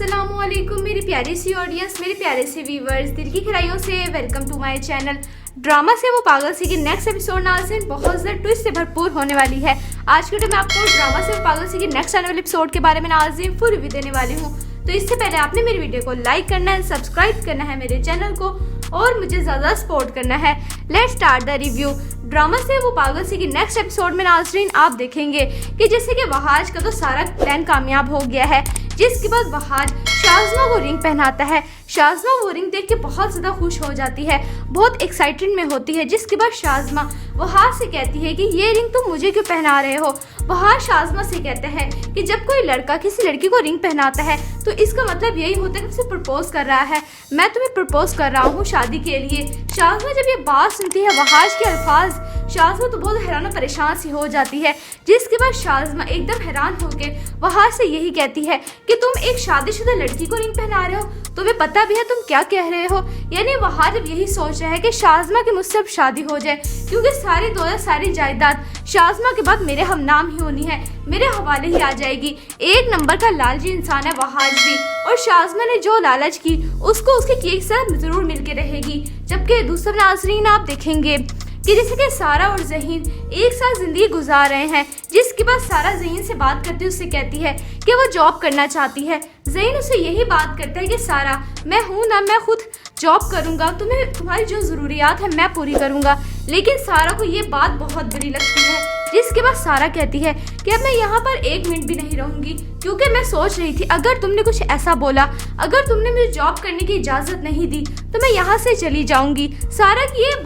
अस्सलामुअलैकुम मेरी प्यारी सी ऑडियंस, मेरे प्यारे से व्यूवर्स, दिल की गहराइयों से welcome to my channel. Drama से वो पागल सी की नेक्स्ट एपिसोड नाज़रीन बहुत ज़्यादा ट्विस्ट से भरपूर होने वाली है। आज के वीडियो में आपको ड्रामा से वो पागल सी की नेक्स्ट आने वाले एपिसोड के बारे में नाज़रीन फुल रिव्यू देने वाली हूँ। तो इससे पहले आपने मेरी वीडियो को लाइक करना है, सब्सक्राइब करना है मेरे चैनल को और मुझे ज़्यादा सपोर्ट करना है। Let's start the review. Drama से वो पागल सी की नेक्स्ट एपिसोड में नाज़रीन आप देखेंगे कि जैसे कि वहाज का तो सारा प्लान कामयाब हो गया है, जिसके बाद वहाज शाज़मा को रिंग पहनाता है। शाज़मा वो रिंग देख के बहुत ज़्यादा खुश हो जाती है, बहुत एक्साइटेड में होती है। जिसके बाद शाज़मा वहाज से कहती है कि ये रिंग तुम मुझे क्यों पहना रहे हो। वहाज शाज़मा से कहते हैं कि जब कोई लड़का किसी लड़की को रिंग पहनाता है तो इसका मतलब यही होता है कि उसे प्रपोज कर रहा है। मैं तुम्हें प्रपोज कर रहा हूँ शादी के लिए। शाज़मा जब ये बात सुनती है वहाज के अल्फाज, शाज़मा तो बहुत हैरान और परेशान सी हो जाती है। जिसके बाद शाज़मा एकदम हैरान होकर वहाज से यही कहती है कि तुम एक शादीशुदा लड़की को रिंग पहना रहे हो, तुम्हें पता भी है तुम क्या कह रहे हो। यानी वहाज अब यही सोच रहा है कि शाज़मा की मुझसे अब शादी हो जाए, क्योंकि सारी दौलत सारी जायदाद शाज़मा के बाद मेरे हम नाम ही होनी है, मेरे हवाले ही आ जाएगी। एक नंबर का लालची इंसान है वहाज भी, और शाज़मा ने जो लालच की उसको उसके केक से जरूर मिल के रहेगी। जबकि दूसरा नाज़रीन आप देखेंगे कि जैसे कि सारा और ज़हीन एक साथ ज़िंदगी गुजार रहे हैं। जिसके बाद सारा ज़हीन से बात करती उससे कहती है कि वो जॉब करना चाहती है। ज़हीन उसे यही बात करता है कि सारा मैं हूँ ना, मैं खुद जॉब करूँगा, तुम्हें तुम्हारी जो ज़रूरियात है मैं पूरी करूँगा। लेकिन सारा को ये बात बहुत बुरी लगती है। जिसके बाद सारा कहती है कि अब मैं यहाँ पर एक मिनट भी नहीं रहूँगी, क्योंकि मैं सोच रही थी अगर तुमने कुछ ऐसा बोला, अगर तुमने मुझे जॉब करने की इजाज़त नहीं दी तो मैं यहाँ से चली जाऊँगी। सारा की ये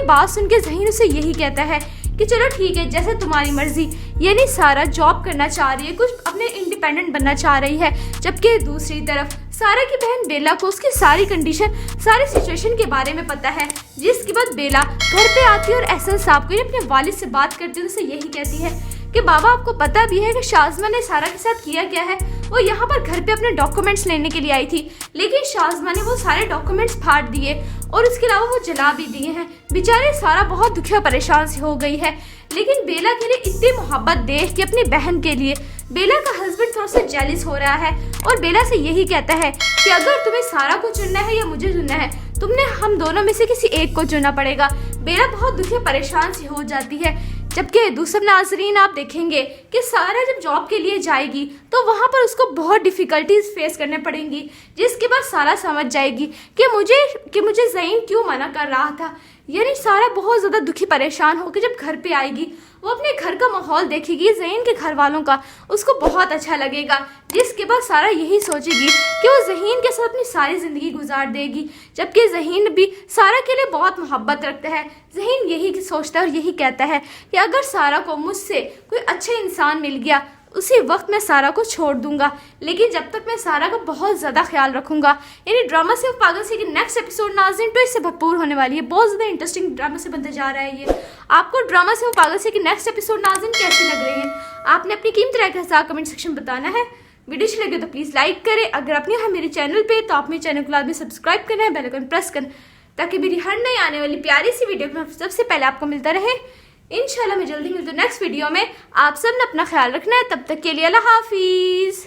बात सुन के ज़हीन उसे यही कहता है कि चलो ठीक है, जैसे तुम्हारी मर्जी। यानी सारा जॉब करना चाह रही है, कुछ अपने इंडिपेंडेंट बनना चाह रही है। जबकि दूसरी तरफ सारा की बहन बेला को उसकी सारी कंडीशन, सारी सिचुएशन के बारे में पता है। जिसके बाद बेला घर पे आती है और एहसन साहब को अपने वालिद से बात करती है, उसे यही कहती है कि बाबा आपको पता भी है कि शाज़मा ने सारा के साथ किया क्या है। वो यहाँ पर घर पे अपने डॉक्यूमेंट्स लेने के लिए आई थी, लेकिन शाज़मा ने वो सारे डॉक्यूमेंट्स फाड़ दिए और उसके अलावा वो जला भी दिए हैं। बेचारे सारा बहुत दुखी और परेशान सी हो गई है। लेकिन बेला के लिए इतनी मोहब्बत देख के अपनी बहन के लिए बेला का हस्बैंड थोड़ा सा जेलिस हो रहा है और बेला से यही कहता है कि अगर तुम्हें सारा को चुनना है या मुझे चुनना है, तुमने हम दोनों में से किसी एक को चुनना पड़ेगा। बेला बहुत दुखी और परेशान सी हो जाती है। जबकि दूसरा नाज़रीन आप देखेंगे कि सारा जब जॉब के लिए जाएगी तो वहाँ पर उसको बहुत डिफ़िकल्टीज फेस करने पड़ेंगी। जिसके बाद सारा समझ जाएगी कि मुझे ज़हीन क्यों मना कर रहा था। यानी सारा बहुत ज़्यादा दुखी परेशान होकर जब घर पे आएगी, वो अपने घर का माहौल देखेगी, ज़हीन के घर वालों का, उसको बहुत अच्छा लगेगा। जिसके बाद सारा यही सोचेगी कि वो ज़हीन के साथ अपनी सारी ज़िंदगी गुजार देगी। जबकि ज़हीन भी सारा के लिए बहुत मोहब्बत रखता है। ज़हीन यही सोचता है और यही कहता है कि अगर सारा को मुझसे कोई अच्छा इंसान मिल गया उसी वक्त मैं सारा को छोड़ दूंगा, लेकिन जब तक मैं सारा का बहुत ज़्यादा ख्याल रखूंगा। यानी ड्रामा से वो पागल सी की नेक्स्ट एपिसोड नाज़रीन तो इससे भरपूर होने वाली है। बहुत ज़्यादा इंटरेस्टिंग ड्रामा से बनते जा रहा है ये। आपको ड्रामा से वो पागल सी की नेक्स्ट एपिसोड नाज़रीन कैसी लग रही है, आपने अपनी कीमती राय के साथ कमेंट सेक्शन में बताना है। वीडियो अच्छी लगे तो प्लीज़ लाइक करें। अगर आप नहीं हैं मेरे चैनल पर तो आप मेरे चैनल को लाजमी सब्सक्राइब करना है, बेल आइकन प्रेस करना, ताकि मेरी हर नई आने वाली प्यारी सी वीडियो में सबसे पहले आपको मिलता रहे। इंशाल्लाह मैं जल्दी मिलती हूँ नेक्स्ट वीडियो में। आप सब ने अपना ख्याल रखना है, तब तक के लिए अल्लाह हाफिज़।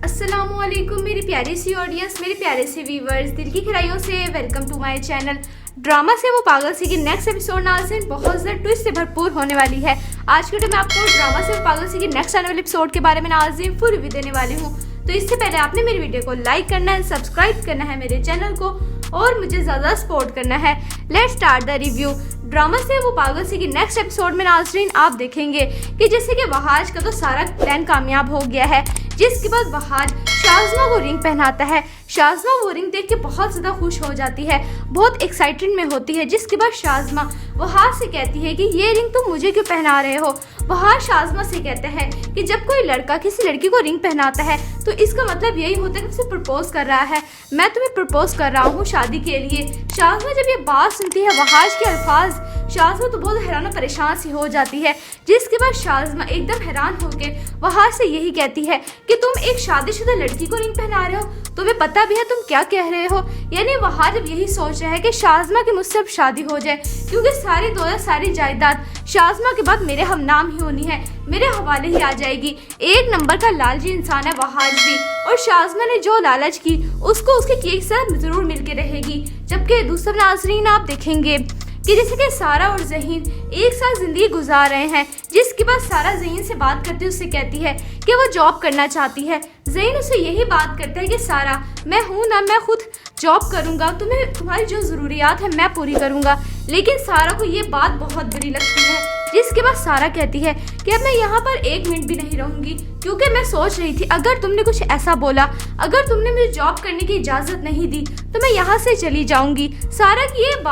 अस्सलामुअलैकुम मेरी प्यारी सी ऑडियंस, मेरे प्यारे से व्यूवर्स, दिल की गहराइयों से welcome to my channel. Drama से वो पागल सी की नेक्स्ट एपिसोड नाज़रीन बहुत ज़्यादा ट्विस्ट से भरपूर होने वाली है। आज के वीडियो में आपको ड्रामा से वो पागल सी की नेक्स्ट आने वाले एपिसोड के बारे में नाज़रीन फुल रिव्यू देने वाली हूँ। तो इससे पहले आपने मेरी वीडियो को लाइक करना है, सब्सक्राइब करना है मेरे चैनल को और मुझे ज़्यादा सपोर्ट करना है। Let's start the review. Drama से वो पागल सी की नेक्स्ट एपिसोड में नाज़रीन आप देखेंगे कि जैसे कि वहाज का तो सारा प्लान कामयाब हो गया है। जिसके बाद वहाज शाज़मा को रिंग पहनाता है। शाज़मा वो रिंग देख के बहुत ज़्यादा खुश हो जाती है, बहुत एक्साइटेड में होती है। जिसके बाद शाज़मा वहाज से कहती है कि ये रिंग तुम मुझे क्यों पहना रहे हो। वहाज शाज़मा से कहते हैं कि जब कोई लड़का किसी लड़की को रिंग पहनाता है तो इसका मतलब यही होता है कि उसे प्रपोज कर रहा है। मैं तुम्हें प्रपोज कर रहा हूँ शादी के लिए। शाज़मा जब ये बात सुनती है वहाज के अल्फाज, शाज़मा तो बहुत हैरान और परेशान सी हो जाती है। जिसके बाद शाज़मा एकदम हैरान होकर वहाज से यही कहती है कि तुम एक शादीशुदा लड़की को रिंग पहना रहे हो, तुम्हें पता भी है तुम क्या कह रहे हो। यानी वहाज अब यही सोच रहा है कि शाज़मा की मुझसे अब शादी हो जाए, क्योंकि सारी दौलत सारी जायदाद शाज़मा के बाद मेरे हम नाम ही होनी है, मेरे हवाले ही आ जाएगी। एक नंबर का लालची इंसान है वहाज भी, और शाज़मा ने जो लालच की उसको उसके केक से जरूर मिलके रहेगी। जबकि दूसरा नाज़रीन आप देखेंगे कि जैसे कि सारा और ज़हीन एक साथ ज़िंदगी गुजार रहे हैं, जिसके बाद सारा ज़हीन से बात करती है, उससे कहती है कि वो जॉब करना चाहती है। ज़हीन उससे यही बात करता है कि सारा मैं हूँ ना, मैं खुद जॉब करूँगा, तुम्हारी जो ज़रूरियात है मैं पूरी करूँगा। लेकिन सारा को ये बात बहुत बुरी लगती है, जिसके बाद सारा कहती है कि अब मैं यहाँ पर 1 मिनट भी नहीं रहूँगी, क्योंकि मैं सोच रही थी अगर तुमने कुछ ऐसा बोला, अगर तुमने मुझे जॉब करने की इजाज़त नहीं दी तो मैं यहाँ से चली जाऊँगी। सारा की ये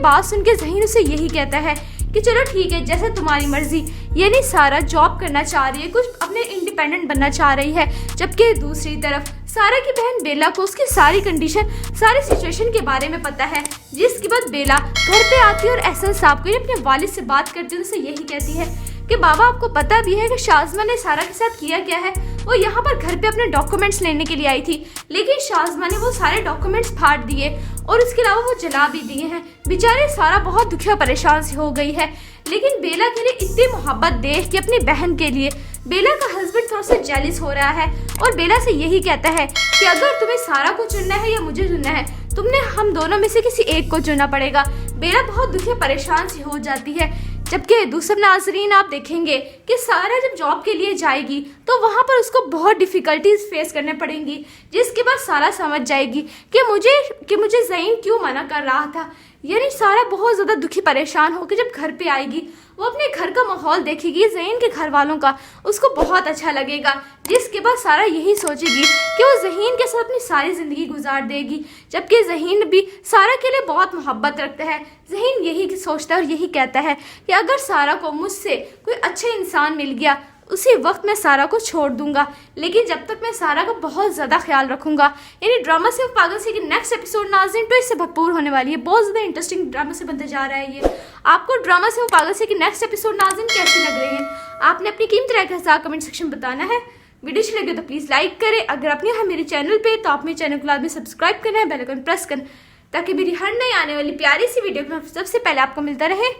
बात सुन के ज़हीन उसे यही कहता है कि चलो ठीक है, जैसे तुम्हारी मर्जी। यानी सारा जॉब करना चाह रही है, कुछ अपने इंडिपेंडेंट बनना चाह रही है, जबकि दूसरी तरफ सारा की बहन बेला को उसकी सारी कंडीशन, सारी सिचुएशन के बारे में पता है। जिसके बाद बेला घर पे आती है और एहसन साहब को अपने वालिद से बात करती है, उनसे यही कहती है कि बाबा आपको पता भी है कि शाज़मा ने सारा के साथ किया क्या है। वो यहाँ पर घर पे अपने डॉक्यूमेंट्स लेने के लिए आई थी, लेकिन शाज़मा ने वो सारे डॉक्यूमेंट्स फाड़ दिए और उसके अलावा वो जला भी दिए हैं। बेचारे सारा बहुत दुखी और परेशान सी हो गई है। लेकिन बेला के लिए इतनी मोहब्बत देख के अपनी बहन के लिए बेला का हस्बैंड थोड़ा सा जेलिस हो रहा है और बेला से यही कहता है कि अगर तुम्हें सारा को चुनना है या मुझे चुनना है, तुमने हम दोनों में से किसी एक को चुनना पड़ेगा। बेला बहुत दुखी और परेशान सी हो जाती है। जबकि दूसरा नाज़रीन आप देखेंगे कि सारा जब जॉब के लिए जाएगी तो वहाँ पर उसको बहुत डिफ़िकल्टीज फेस करने पड़ेंगी, जिसके बाद सारा समझ जाएगी कि मुझे ज़हीन क्यों मना कर रहा था। यानी सारा बहुत ज़्यादा दुखी परेशान होकर जब घर पे आएगी, वो अपने घर का माहौल देखेगी, ज़हीन के घर वालों का, उसको बहुत अच्छा लगेगा। जिसके बाद सारा यही सोचेगी कि वो ज़हीन के साथ अपनी सारी ज़िंदगी गुजार देगी। जबकि ज़हीन भी सारा के लिए बहुत मोहब्बत रखता है। ज़हीन यही सोचता है और यही कहता है कि अगर सारा को मुझसे कोई अच्छा इंसान मिल गया, उसी वक्त मैं सारा को छोड़ दूंगा, लेकिन जब तक मैं सारा का बहुत ज़्यादा ख्याल रखूंगा। यानी ड्रामा से पागल सी की नेक्स्ट एपिसोड नाज़रीन तो इससे भरपूर होने वाली है। बहुत ज़्यादा इंटरेस्टिंग ड्रामा से बनते जा रहा है ये। आपको ड्रामा से पागल सी की नेक्स्ट एपिसोड नाज़रीन कैसी लग रही है, आपने अपनी कीमती राय के साथ कमेंट सेक्शन बताना है। वीडियो अच्छी लगे तो प्लीज़ लाइक करें। अगर आप हैं मेरे चैनल पर तो आप मेरे चैनल को लाजमी सब्सक्राइब करें, बेल आइकन प्रेस करें, ताकि मेरी हर नई आने वाली प्यारी सी वीडियो सबसे पहले आपको मिलता रहे।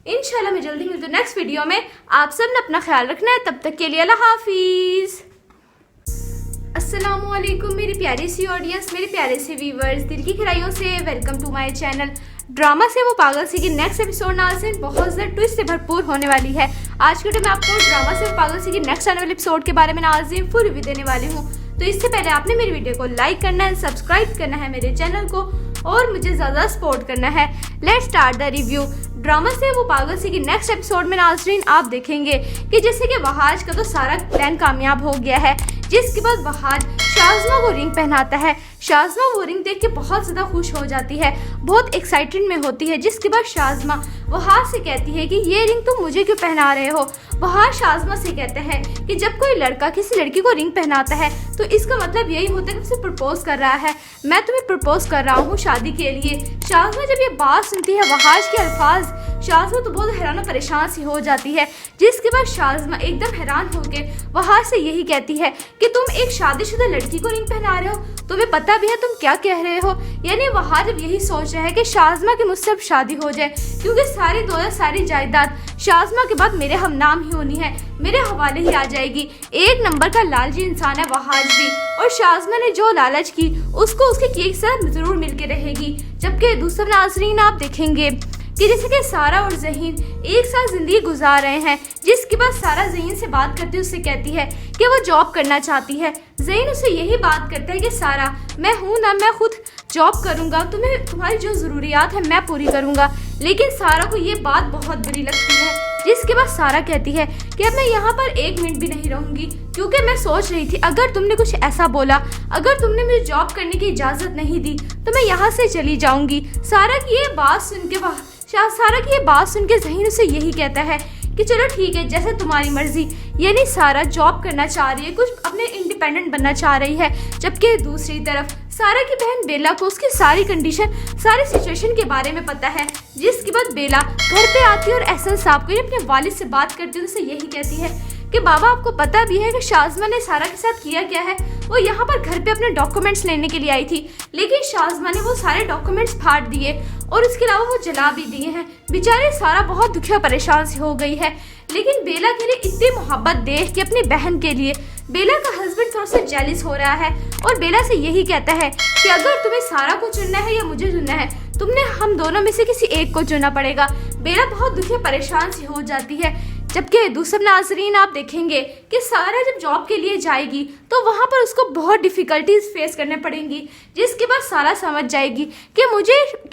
इंशाल्लाह मैं जल्दी मिलती हूँ नेक्स्ट वीडियो में। आप सब ने अपना ख्याल रखना है, तब तक के लिए अल्लाह हाफिज़। अस्सलामुअलैकुम मेरी प्यारी सी ऑडियंस, मेरे प्यारे से व्यूवर्स, दिल की गहराइयों से welcome to my channel. Drama से वो पागल सी की नेक्स्ट एपिसोड नाज़रीन बहुत ज़्यादा ट्विस्ट से भरपूर होने वाली है। आज के वीडियो में आपको ड्रामा से वो पागल सी की नेक्स्ट आने वाले एपिसोड के बारे में नाज़रीन फुल रिव्यू देने वाली हूँ। तो इससे पहले आपने मेरी वीडियो को लाइक करना है, सब्सक्राइब करना है मेरे चैनल को और मुझे ज़्यादा सपोर्ट करना है। Let's start the review. Drama से वो पागल सी की नेक्स्ट एपिसोड में नाज़रीन आप देखेंगे कि जैसे कि वहाज का तो सारा प्लान कामयाब हो गया है। जिसके बाद वहाज शाज़मा को रिंग पहनाता है। शाज़मा वो रिंग देख के बहुत ज़्यादा खुश हो जाती है, बहुत एक्साइटेड में होती है। जिसके बाद शाज़मा वहाज से कहती है कि ये रिंग तुम मुझे क्यों पहना रहे हो। वहाज शाज़मा से कहते हैं कि जब कोई लड़का किसी लड़की को रिंग पहनाता है तो इसका मतलब यही होता है कि उसे प्रपोज कर रहा है। मैं तुम्हें प्रपोज कर रहा हूँ शादी के लिए। शाज़मा जब ये बात सुनती है वहाज के अल्फाज, शाज़मा तो बहुत हैरान और परेशान सी हो जाती है। जिसके बाद शाज़मा एकदम हैरान होकर वहाज से यही कहती है कि तुम एक शादीशुदा लड़की को रिंग पहना रहे हो, तुम्हें पता भी है तुम क्या कह रहे हो। यानी वहाज अब यही सोच रहा है कि शाज़मा की मुझसे अब शादी हो जाए, क्योंकि सारी दौलत सारी जायदाद शाज़मा के बाद मेरे हम नाम ही होनी है, मेरे हवाले ही आ जाएगी। एक नंबर का लालची इंसान है वहाज भी, और शाज़मा ने जो लालच की उसको उसके केक से जरूर मिलके रहेगी। जबकि दूसरा नाज़रीन आप देखेंगे कि जैसे कि सारा और ज़हीन एक साथ ज़िंदगी गुजार रहे हैं। जिसके बाद सारा ज़हीन से बात करती है, उससे कहती है कि वो जॉब करना चाहती है। ज़हीन उससे यही बात करता है कि सारा मैं हूँ ना, मैं खुद जॉब करूँगा, तुम्हारी जो ज़रूरियात है मैं पूरी करूँगा। लेकिन सारा को ये बात बहुत बुरी लगती है। जिसके बाद सारा कहती है कि अब मैं यहाँ पर 1 मिनट भी नहीं रहूँगी, क्योंकि मैं सोच रही थी अगर तुमने कुछ ऐसा बोला, अगर तुमने मुझे जॉब करने की इजाज़त नहीं दी तो मैं यहाँ से चली जाऊँगी। सारा की ये बात सुन के ज़हीन उसे यही कहता है कि चलो ठीक है, जैसे तुम्हारी मर्जी। यानी सारा जॉब करना चाह रही है, कुछ अपने इंडिपेंडेंट बनना चाह रही है। जबकि दूसरी तरफ सारा की बहन बेला को उसकी सारी कंडीशन, सारी सिचुएशन के बारे में पता है। जिसके बाद बेला घर पे आती है और एहसन साहब को अपने वालिद से बात करती है, उनसे यही कहती है कि बाबा आपको पता भी है कि शाज़मा ने सारा के साथ किया क्या है। वो यहाँ पर घर पे अपने डॉक्यूमेंट्स लेने के लिए आई थी, लेकिन शाज़मा ने वो सारे डॉक्यूमेंट्स फाड़ दिए और इसके अलावा वो जला भी दिए हैं। बेचारे सारा बहुत दुखी और परेशान सी हो गई है। लेकिन बेला के लिए इतनी मोहब्बत देख के अपनी बहन के लिए बेला का हस्बैंड थोड़ा सा जेलिस हो रहा है और बेला से यही कहता है कि अगर तुम्हें सारा को चुनना है या मुझे चुनना है, तुमने हम दोनों में से किसी एक को चुनना पड़ेगा। बेला बहुत दुखी और परेशान सी हो जाती है। जबकि दूसरे नाजरीन आप देखेंगे कि सारा जब जॉब के लिए जाएगी तो वहाँ पर उसको बहुत डिफिकल्टीज फेस करने पड़ेंगी, जिसके बाद सारा समझ जाएगी कि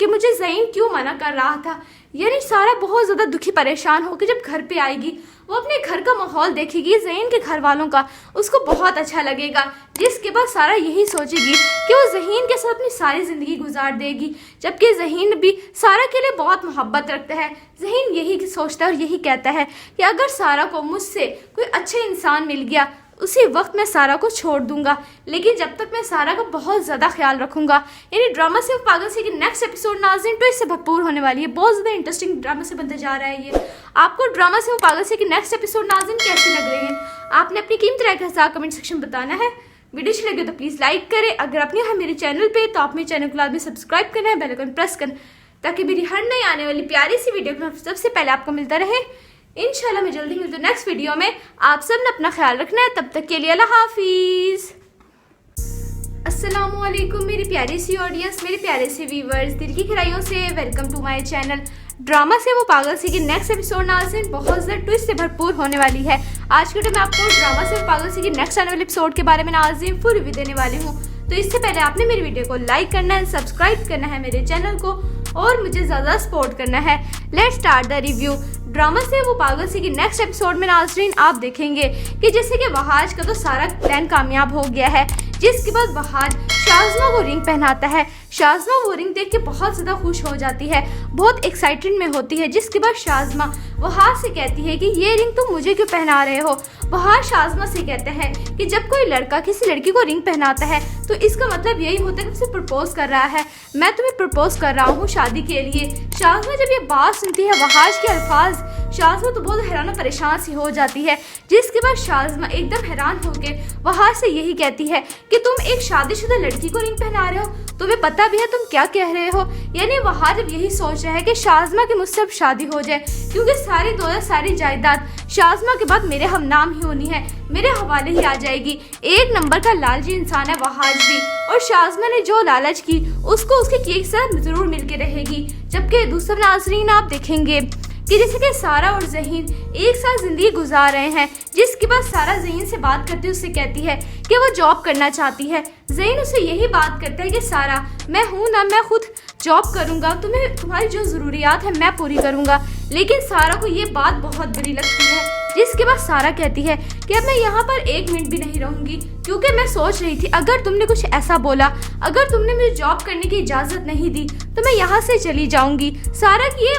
मुझे ज़हीन क्यों मना कर रहा था। यानी सारा बहुत ज़्यादा दुखी परेशान होकर जब घर पे आएगी, वो अपने घर का माहौल देखेगी, ज़हीन के घर वालों का, उसको बहुत अच्छा लगेगा। जिसके बाद सारा यही सोचेगी कि वो ज़हीन के साथ अपनी सारी ज़िंदगी गुजार देगी। जबकि ज़हीन भी सारा के लिए बहुत मोहब्बत रखता है। ज़हीन यही सोचता है और यही कहता है कि अगर सारा को मुझसे कोई अच्छा इंसान मिल गया, उसी वक्त मैं सारा को छोड़ दूंगा, लेकिन जब तक मैं सारा का बहुत ज़्यादा ख्याल रखूंगा। यानी ड्रामा से पागल से कि नेक्स्ट एपिसोड नाज़रीन ट्विस्ट से भरपूर होने वाली है। बहुत ज़्यादा इंटरेस्टिंग ड्रामा से बनते जा रहा है ये। आपको ड्रामा से पागल से कि नेक्स्ट एपिसोड नाज़रीन कैसी लग रही है, आपने अपनी कीमती राय के साथ कमेंट सेक्शन बताना है। वीडियो अच्छी लगे तो प्लीज़ लाइक करें। अगर आप नहीं है मेरे चैनल पे तो आप मेरे चैनल को लाजमी सब्सक्राइब करना है, बेल आइकन प्रेस करना, ताकि मेरी हर नई आने वाली प्यारी सी वीडियो सबसे पहले आपको मिलता रहे। इंशाल्लाह मैं जल्दी मिलती हूँ नेक्स्ट वीडियो में। आप सब ने अपना ख्याल रखना है। तब तक के लिए अल्लाह हाफिज़। अस्सलामुअलैकुम मेरी प्यारी सी ऑडियंस, मेरे प्यारे से व्यूवर्स, दिल की गहराइयों से welcome to my channel. Drama से वो पागल सी की नेक्स्ट एपिसोड नाज़रीन बहुत ज़्यादा ट्विस्ट से भरपूर होने वाली है। आज के टाइम मैं आपको ड्रामा से वो पागल सी की नेक्स्ट आने वाले एपिसोड के बारे में नाज़रीन फुल रिव्यू देने वाली हूँ। तो इससे पहले आपने मेरी वीडियो को लाइक करना है, सब्सक्राइब करना है मेरे चैनल को और मुझे ज़्यादा सपोर्ट करना है। Let's start the review. Drama से वो पागल सी की नेक्स्ट एपिसोड में नाज़रीन आप देखेंगे कि जैसे कि वहाज का तो सारा प्लान कामयाब हो गया है, जिसके बाद वहाज शाज़मा को रिंग पहनाता है। शाज़मा वो रिंग देख के बहुत ज़्यादा खुश हो जाती है, बहुत एक्साइटेड में होती है। जिसके बाद शाज़मा वहाज से कहती है कि ये रिंग तुम मुझे क्यों पहना रहे हो। वहाज शाज़मा से कहते हैं कि जब कोई लड़का किसी लड़की को रिंग पहनाता है तो इसका मतलब यही होता है कि उसे प्रपोज कर रहा है। मैं तुम्हें प्रपोज कर रहा हूँ शादी के लिए। शाज़मा जब ये बात सुनती है वहाज के अल्फाज, शाज़मा तो बहुत हैरान और परेशान सी हो जाती है। जिसके बाद शाज़मा एकदम हैरान होकर वहाज से यही कहती है कि तुम एक शादीशुदा लड़की को रिंग पहना रहे हो, तुम्हें पता भी है तुम क्या कह रहे हो। यानी वहाज अब यही सोच रहा है कि शाज़मा की मुझसे अब शादी हो जाए, क्योंकि सारी दौलत सारी जायदाद शाज़मा के बाद मेरे हम नाम ही होनी है, मेरे हवाले ही आ जाएगी। एक नंबर का लालची इंसान है वहाज भी, और शाज़मा ने जो लालच की उसको उसके केक साथ जरूर मिल के रहेगी। जबकि दूसरा नाज़रीन आप देखेंगे कि जैसे कि सारा और ज़हीन एक साथ ज़िंदगी गुजार रहे हैं। जिसके बाद सारा ज़हीन से बात करती उससे कहती है कि वो जॉब करना चाहती है। ज़हीन उसे यही बात करता है कि सारा मैं हूँ ना, मैं खुद जॉब करूँगा, तुम्हारी जो ज़रूरियात है मैं पूरी करूँगा। लेकिन सारा को ये बात बहुत बुरी लगती है। जिसके बाद सारा कहती है कि अब मैं यहाँ पर एक मिनट भी नहीं रहूँगी, क्योंकि मैं सोच रही थी अगर तुमने कुछ ऐसा बोला, अगर तुमने मुझे जॉब करने की इजाज़त नहीं दी तो मैं यहाँ से चली जाऊँगी। सारा की ये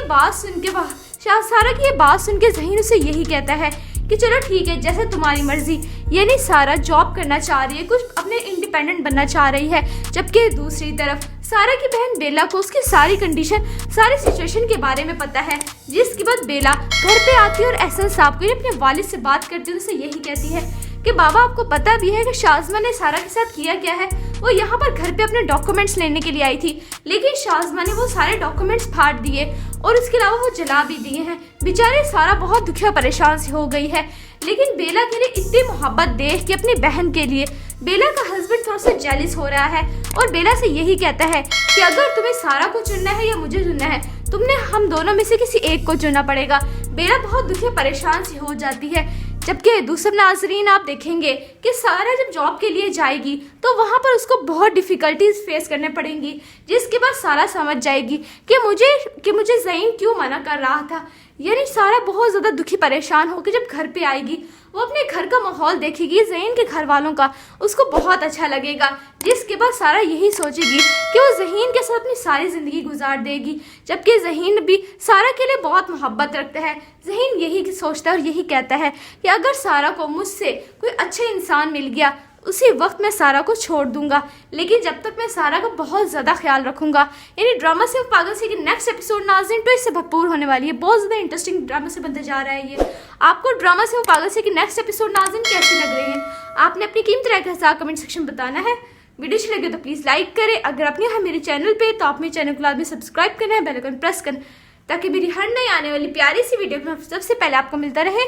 बात सुन के ज़हीन उसे यही कहता है कि चलो ठीक है, जैसे तुम्हारी मर्जी। यानी सारा जॉब करना चाह रही है, कुछ अपने इंडिपेंडेंट बनना चाह रही है। जबकि दूसरी तरफ सारा की बहन बेला को उसकी सारी कंडीशन, सारी सिचुएशन के बारे में पता है। जिसके बाद बेला घर पे आती है और एहसन साहब को अपने वालिद से बात करती है, उसे यही कहती है कि बाबा आपको पता भी है कि शाज़मा ने सारा के साथ किया क्या है। वो यहाँ पर घर पे अपने डॉक्यूमेंट्स लेने के लिए आई थी, लेकिन शाज़मा ने वो सारे डॉक्यूमेंट्स फाड़ दिए और उसके अलावा वो जला भी दिए हैं। बेचारे सारा बहुत दुखी और परेशान सी हो गई है। लेकिन बेला के लिए इतनी मोहब्बत देख के अपनी बहन के लिए बेला का हस्बैंड थोड़ा सा जेलिस हो रहा है और बेला से यही कहता है कि अगर तुम्हें सारा को चुनना है या मुझे चुनना है, तुमने हम दोनों में से किसी एक को चुनना पड़ेगा। बेला बहुत दुखी और परेशान सी हो जाती है। जबकि दूसरे नाजरीन आप देखेंगे कि सारा जब जॉब के लिए जाएगी तो वहाँ पर उसको बहुत डिफिकल्टीज फेस करने पड़ेंगी। जिसके बाद सारा समझ जाएगी कि मुझे ज़हीन क्यों मना कर रहा था। यानी सारा बहुत ज़्यादा दुखी परेशान होकर जब घर पे आएगी, वो अपने घर का माहौल देखेगी, ज़हीन के घर वालों का, उसको बहुत अच्छा लगेगा। जिसके बाद सारा यही सोचेगी कि वो ज़हीन के साथ अपनी सारी ज़िंदगी गुजार देगी। जबकि ज़हीन भी सारा के लिए बहुत मोहब्बत रखता है। ज़हीन यही सोचता है और यही कहता है कि अगर सारा को मुझसे कोई अच्छा इंसान मिल गया, उसी वक्त मैं सारा को छोड़ दूंगा, लेकिन जब तक मैं सारा का बहुत ज़्यादा ख्याल रखूंगा। यानी ड्रामा से पागल से कि नेक्स्ट एपिसोड नाज़रीन ट्विस्ट से भरपूर होने वाली है। बहुत ज़्यादा इंटरेस्टिंग ड्रामा से बनते जा रहा है ये। आपको ड्रामा से पागल से कि नेक्स्ट एपिसोड नाज़रीन कैसी लग रही है, आपने अपनी कीमती राय के साथ कमेंट सेक्शन बताना है। वीडियो अच्छी लगे तो प्लीज़ लाइक करें। अगर आप नहीं हैं मेरे चैनल पे तो आप मेरे चैनल को लाजमी सब्सक्राइब करना है, बेल आइकन प्रेस करना, ताकि मेरी हर नई आने वाली प्यारी सी वीडियो सबसे पहले आपको मिलता रहे।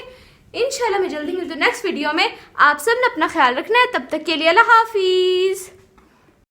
इंशाल्लाह मैं जल्दी मिलती हूँ नेक्स्ट वीडियो में। आप सब ने अपना ख्याल रखना है, तब तक के लिए अल्लाह हाफिज़।